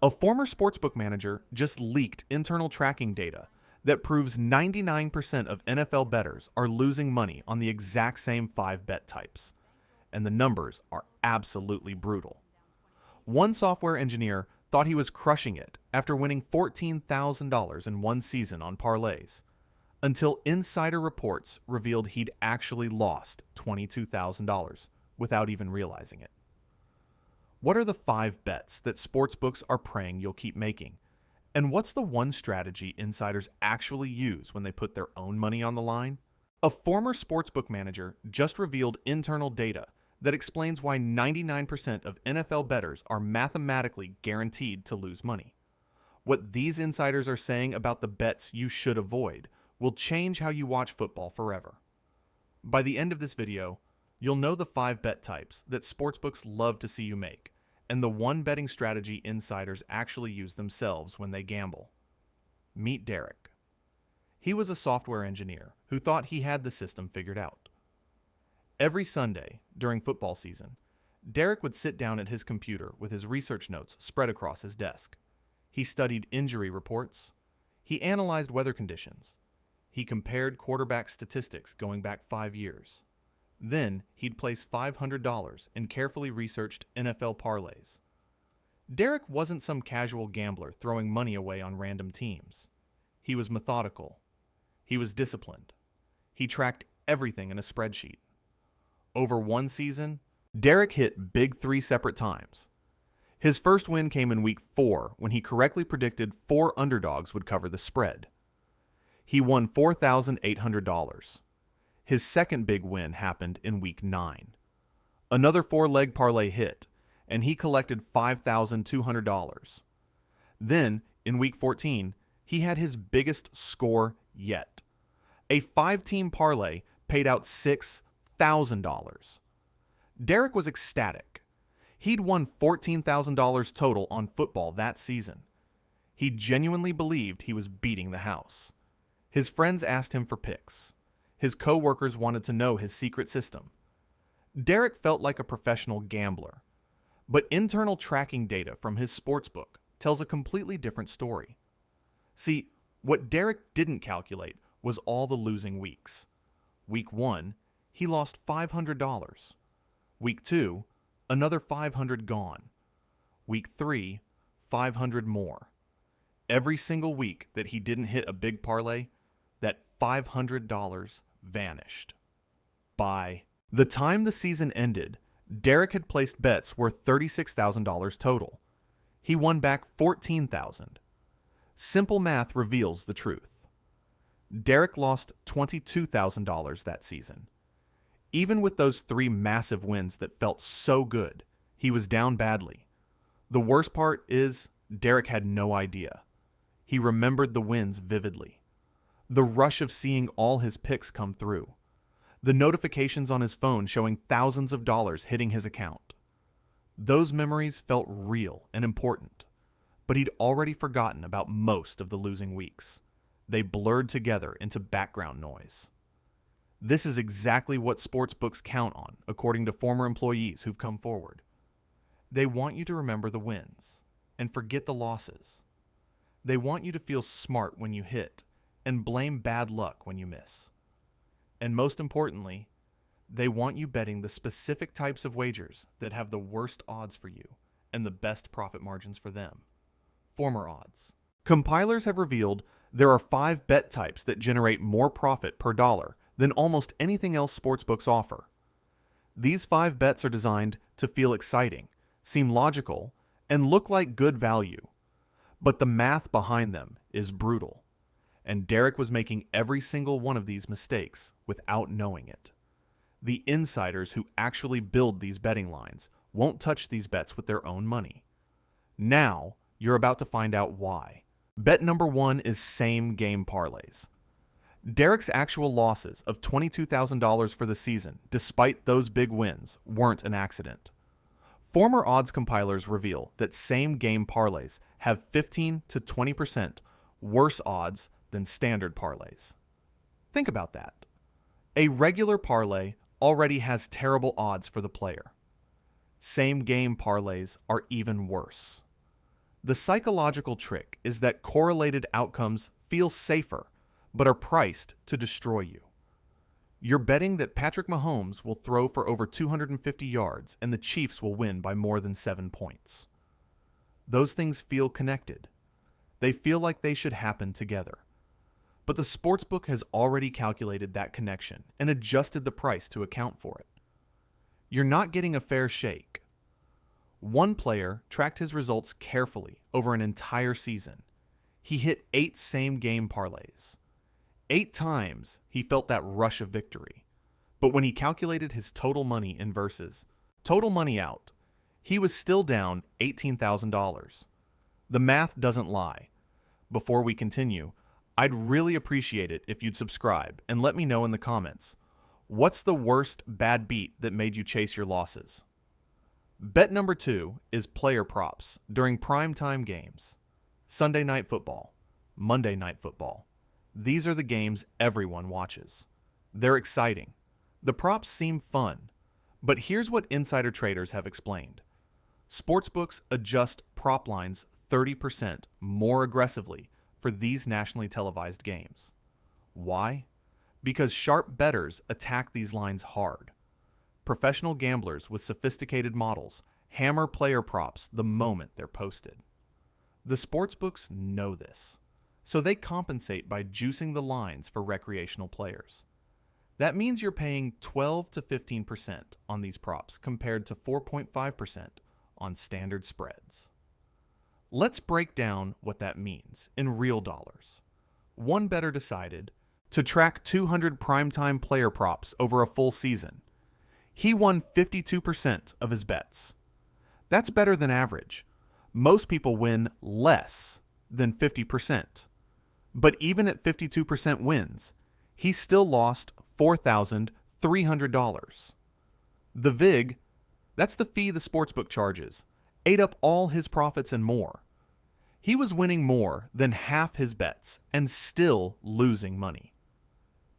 A former sportsbook manager just leaked internal tracking data that proves 99% of NFL bettors are losing money on the exact same 5 bet types. And the numbers are absolutely brutal. One software engineer thought he was crushing it after winning $14,000 in one season on parlays, until insider reports revealed he'd actually lost $22,000 without even realizing it. What are the 5 bets that sportsbooks are praying you'll keep making? And what's the one strategy insiders actually use when they put their own money on the line? A former sportsbook manager just revealed internal data that explains why 99% of NFL bettors are mathematically guaranteed to lose money. What these insiders are saying about the bets you should avoid will change how you watch football forever. By the end of this video, you'll know the 5 bet types that sportsbooks love to see you make, and the one betting strategy insiders actually use themselves when they gamble. Meet Derek. He was a software engineer who thought he had the system figured out. Every Sunday during football season, Derek would sit down at his computer with his research notes spread across his desk. He studied injury reports. He analyzed weather conditions. He compared quarterback statistics going back 5 years. Then he'd place $500 in carefully researched NFL parlays. Derek wasn't some casual gambler throwing money away on random teams. He was methodical. He was disciplined. He tracked everything in a spreadsheet. Over one season, Derek hit big 3 separate times. His first win came in week 4 when he correctly predicted 4 underdogs would cover the spread. He won $4,800. His second big win happened in week 9. Another 4-leg parlay hit, and he collected $5,200. Then, in week 14, he had his biggest score yet. A 5-team parlay paid out $6,000. Derek was ecstatic. He'd won $14,000 total on football that season. He genuinely believed he was beating the house. His friends asked him for picks. His co-workers wanted to know his secret system. Derek felt like a professional gambler. But internal tracking data from his sportsbook tells a completely different story. See, what Derek didn't calculate was all the losing weeks. Week 1, he lost $500. Week 2, another $500 gone. Week 3, $500 more. Every single week that he didn't hit a big parlay, that $500 vanished. By the time the season ended, Derek had placed bets worth $36,000 total. He won back $14,000. Simple math reveals the truth. Derek lost $22,000 that season. Even with those 3 massive wins that felt so good, he was down badly. The worst part is Derek had no idea. He remembered the wins vividly. The rush of seeing all his picks come through. The notifications on his phone showing thousands of dollars hitting his account. Those memories felt real and important, but he'd already forgotten about most of the losing weeks. They blurred together into background noise. This is exactly what sportsbooks count on, according to former employees who've come forward. They want you to remember the wins and forget the losses. They want you to feel smart when you hit and blame bad luck when you miss. And most importantly, they want you betting the specific types of wagers that have the worst odds for you and the best profit margins for them. Former odds. Compilers have revealed there are 5 bet types that generate more profit per dollar than almost anything else sportsbooks offer. These 5 bets are designed to feel exciting, seem logical, and look like good value. But the math behind them is brutal. And Derek was making every single one of these mistakes without knowing it. The insiders who actually build these betting lines won't touch these bets with their own money. Now, you're about to find out why. Bet number 1 is same game parlays. Derek's actual losses of $22,000 for the season, despite those big wins, weren't an accident. Former odds compilers reveal that same game parlays have 15 to 20% worse odds than standard parlays. Think about that. A regular parlay already has terrible odds for the player. Same game parlays are even worse. The psychological trick is that correlated outcomes feel safer, but are priced to destroy you. You're betting that Patrick Mahomes will throw for over 250 yards and the Chiefs will win by more than 7 points. Those things feel connected. They feel like they should happen together. But the sportsbook has already calculated that connection and adjusted the price to account for it. You're not getting a fair shake. One player tracked his results carefully over an entire season. He hit 8 same-game parlays. 8 times he felt that rush of victory. But when he calculated his total money in versus, total money out, he was still down $18,000. The math doesn't lie. Before we continue, I'd really appreciate it if you'd subscribe and let me know in the comments. What's the worst bad beat that made you chase your losses? Bet number 2 is player props during primetime games. Sunday Night Football, Monday Night Football. These are the games everyone watches. They're exciting. The props seem fun. But here's what insider traders have explained. Sportsbooks adjust prop lines 30% more aggressively for these nationally televised games. Why? Because sharp bettors attack these lines hard. Professional gamblers with sophisticated models hammer player props the moment they're posted. The sportsbooks know this, so they compensate by juicing the lines for recreational players. That means you're paying 12 to 15% on these props compared to 4.5% on standard spreads. Let's break down what that means in real dollars. One bettor decided to track 200 primetime player props over a full season. He won 52% of his bets. That's better than average. Most people win less than 50%. But even at 52% wins, he still lost $4,300. The VIG, that's the fee the sportsbook charges, ate up all his profits and more. He was winning more than half his bets and still losing money.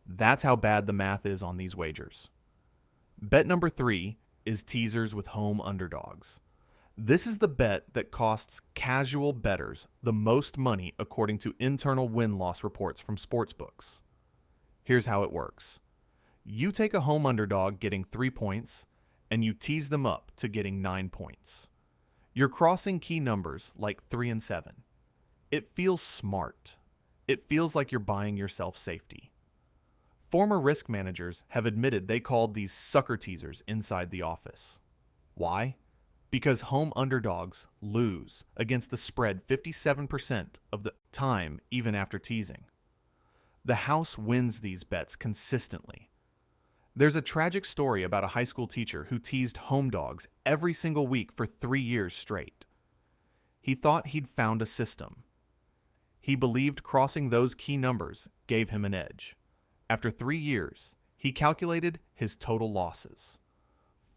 That's how bad the math is on these wagers. Bet number 3 is teasers with home underdogs. This is the bet that costs casual bettors the most money according to internal win-loss reports from sportsbooks. Here's how it works. You take a home underdog getting 3 points, and you tease them up to getting 9 points. You're crossing key numbers like 3 and 7. It feels smart. It feels like you're buying yourself safety. Former risk managers have admitted they called these sucker teasers inside the office. Why? Because home underdogs lose against the spread 57% of the time even after teasing. The house wins these bets consistently. There's a tragic story about a high school teacher who teased home dogs every single week for 3 years straight. He thought he'd found a system. He believed crossing those key numbers gave him an edge. After 3 years, he calculated his total losses.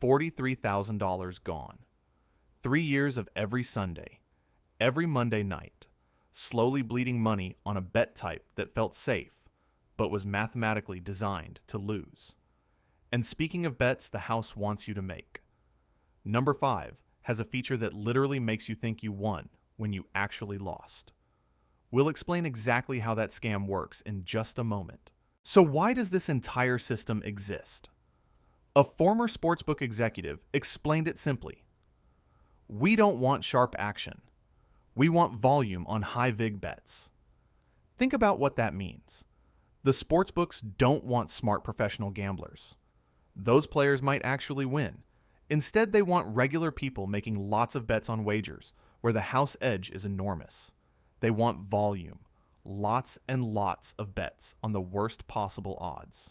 $43,000 gone. 3 years of every Sunday, every Monday night, slowly bleeding money on a bet type that felt safe, but was mathematically designed to lose. And speaking of bets the house wants you to make, number 5 has a feature that literally makes you think you won when you actually lost. We'll explain exactly how that scam works in just a moment. So why does this entire system exist? A former sportsbook executive explained it simply. We don't want sharp action. We want volume on high VIG bets. Think about what that means. The sportsbooks don't want smart professional gamblers. Those players might actually win. Instead, they want regular people making lots of bets on wagers where the house edge is enormous. They want volume. Lots and lots of bets on the worst possible odds.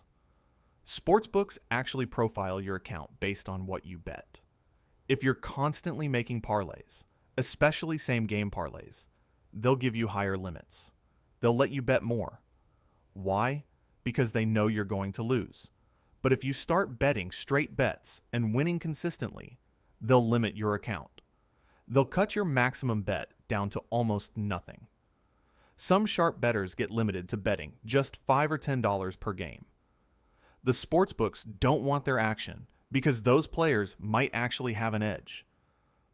Sportsbooks actually profile your account based on what you bet. If you're constantly making parlays, especially same-game parlays, they'll give you higher limits. They'll let you bet more. Why? Because they know you're going to lose. But if you start betting straight bets and winning consistently, they'll limit your account. They'll cut your maximum bet down to almost nothing. Some sharp bettors get limited to betting just $5 or $10 per game. The sportsbooks don't want their action because those players might actually have an edge.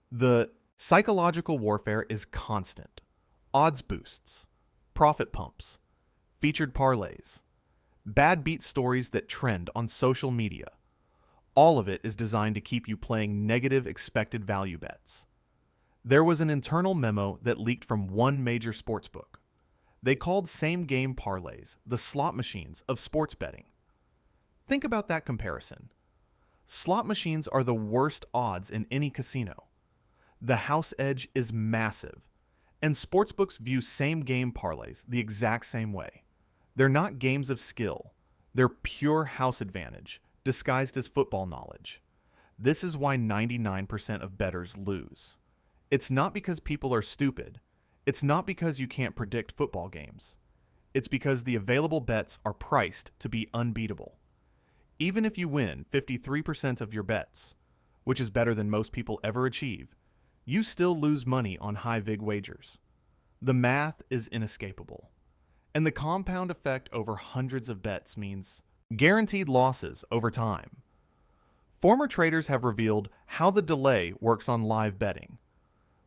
The Psychological warfare is constant. Odds boosts, profit pumps, featured parlays, bad beat stories that trend on social media. All of it is designed to keep you playing negative expected value bets. There was an internal memo that leaked from one major sportsbook. They called same-game parlays the slot machines of sports betting. Think about that comparison. Slot machines are the worst odds in any casino. The house edge is massive, and sportsbooks view same-game parlays the exact same way. They're not games of skill. They're pure house advantage, disguised as football knowledge. This is why 99% of bettors lose. It's not because people are stupid. It's not because you can't predict football games. It's because the available bets are priced to be unbeatable. Even if you win 53% of your bets, which is better than most people ever achieve, you still lose money on high vig wagers. The math is inescapable. And the compound effect over hundreds of bets means guaranteed losses over time. Former traders have revealed how the delay works on live betting.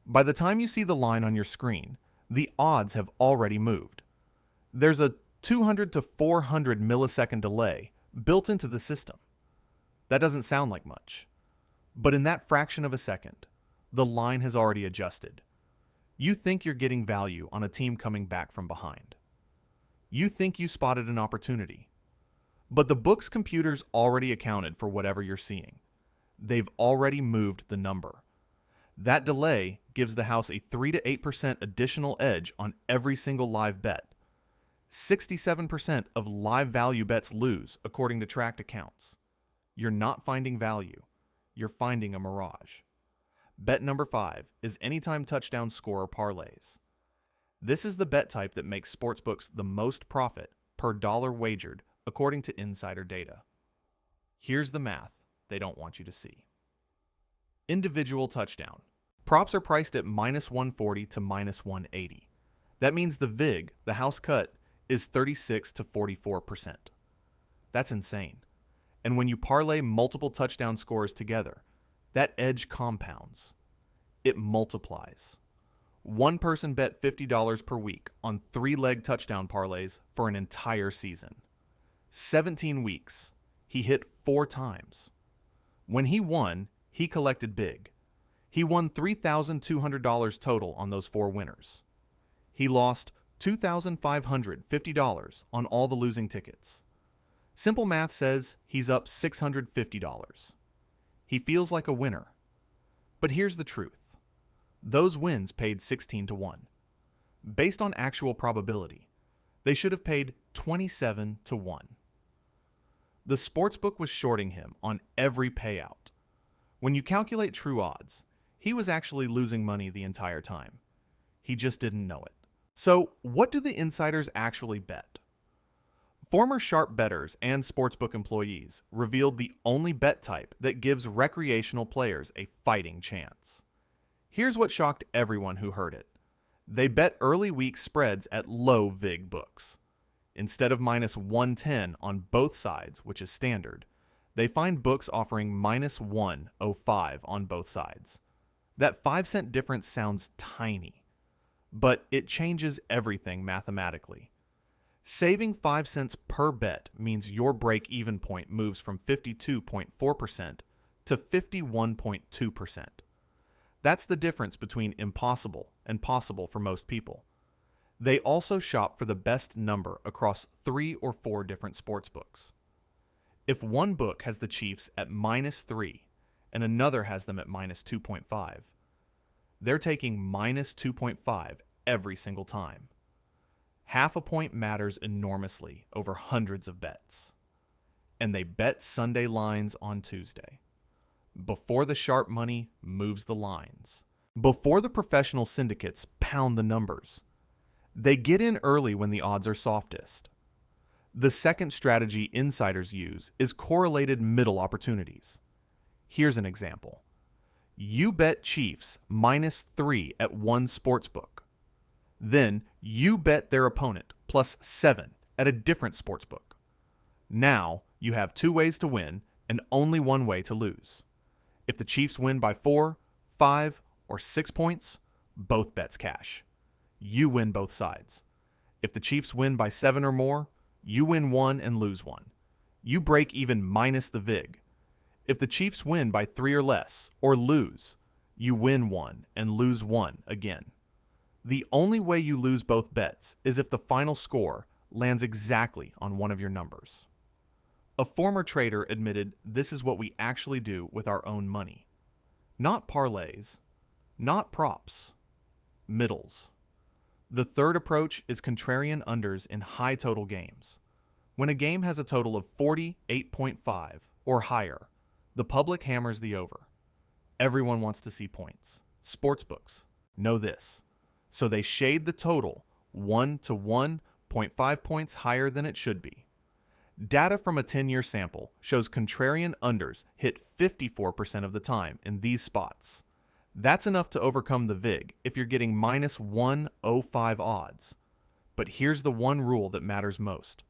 By the time you see the line on your screen, the odds have already moved. There's a 200 to 400 millisecond delay built into the system. That doesn't sound like much. But in that fraction of a second, the line has already adjusted. You think you're getting value on a team coming back from behind. You think you spotted an opportunity. But the book's computers already accounted for whatever you're seeing. They've already moved the number. That delay gives the house a 3 to 8% additional edge on every single live bet. 67% of live value bets lose, according to tracked accounts. You're not finding value. You're finding a mirage. Bet number 5 is anytime touchdown scorer parlays. This is the bet type that makes sportsbooks the most profit per dollar wagered, according to insider data. Here's the math they don't want you to see. Individual touchdown. Props are priced at minus 140 to minus 180. That means the VIG, the house cut, is 36 to 44%. That's insane. And when you parlay multiple touchdown scores together, that edge compounds. It multiplies. One person bet $50 per week on 3-leg touchdown parlays for an entire season. 17 weeks. He hit 4 times. When he won, he collected big. He won $3,200 total on those 4 winners. He lost $2,550 on all the losing tickets. Simple math says he's up $650. He feels like a winner. But here's the truth. Those wins paid 16 to 1. Based on actual probability, they should have paid 27 to 1. The sportsbook was shorting him on every payout. When you calculate true odds, he was actually losing money the entire time. He just didn't know it. So, what do the insiders actually bet? Former sharp bettors and sportsbook employees revealed the only bet type that gives recreational players a fighting chance. Here's what shocked everyone who heard it. They bet early week spreads at low vig books. Instead of minus 110 on both sides, which is standard, they find books offering minus 105 on both sides. That 5-cent difference sounds tiny, but it changes everything mathematically. Saving 5 cents per bet means your break-even point moves from 52.4% to 51.2%. That's the difference between impossible and possible for most people. They also shop for the best number across 3 or 4 different sports books. If one book has the Chiefs at minus 3 and another has them at minus 2.5, they're taking minus 2.5 every single time. Half a point matters enormously over hundreds of bets. And they bet Sunday lines on Tuesday. Before the sharp money moves the lines. Before the professional syndicates pound the numbers. They get in early when the odds are softest. The second strategy insiders use is correlated middle opportunities. Here's an example. You bet Chiefs minus 3 at one sportsbook. Then you bet their opponent plus 7 at a different sportsbook. Now you have 2 ways to win and only 1 way to lose. If the Chiefs win by 4, 5, or 6 points, both bets cash. You win both sides. If the Chiefs win by 7 or more, you win 1 and lose 1. You break even minus the vig. If the Chiefs win by 3 or less, or lose, you win 1 and lose 1 again. The only way you lose both bets is if the final score lands exactly on one of your numbers. A former trader admitted this is what we actually do with our own money. Not parlays, not props, middles. The third approach is contrarian unders in high total games. When a game has a total of 48.5 or higher, the public hammers the over. Everyone wants to see points. Sportsbooks know this. So they shade the total 1 to 1.5 points higher than it should be. Data from a 10-year sample shows contrarian unders hit 54% of the time in these spots. That's enough to overcome the vig if you're getting minus 105 odds. But here's the one rule that matters most.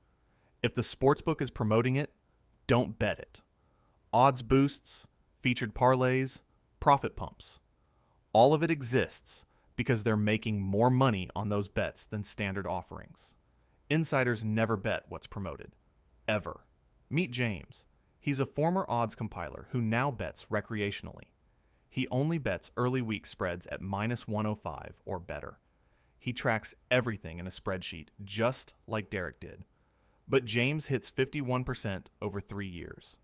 If the sportsbook is promoting it, don't bet it. Odds boosts, featured parlays, profit pumps. All of it exists because they're making more money on those bets than standard offerings. Insiders never bet what's promoted. Ever. Meet James. He's a former odds compiler who now bets recreationally. He only bets early week spreads at minus 105 or better. He tracks everything in a spreadsheet just like Derek did. But James hits 51% over 3 years.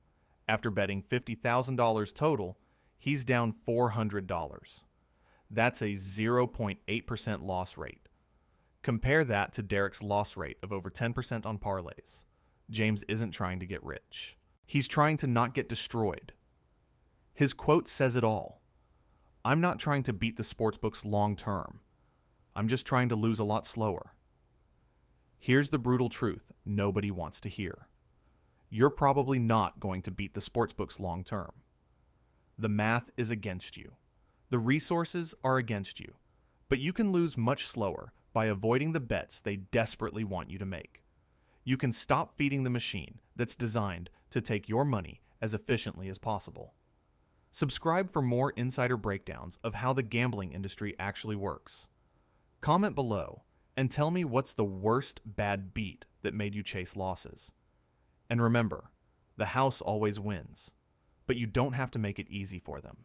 After betting $50,000 total, he's down $400. That's a 0.8% loss rate. Compare that to Derek's loss rate of over 10% on parlays. James isn't trying to get rich. He's trying to not get destroyed. His quote says it all. I'm not trying to beat the sportsbooks long term. I'm just trying to lose a lot slower. Here's the brutal truth nobody wants to hear. You're probably not going to beat the sportsbooks long term. The math is against you. The resources are against you. But you can lose much slower by avoiding the bets they desperately want you to make. You can stop feeding the machine that's designed to take your money as efficiently as possible. Subscribe for more insider breakdowns of how the gambling industry actually works. Comment below and tell me what's the worst bad beat that made you chase losses. And remember, the house always wins, but you don't have to make it easy for them.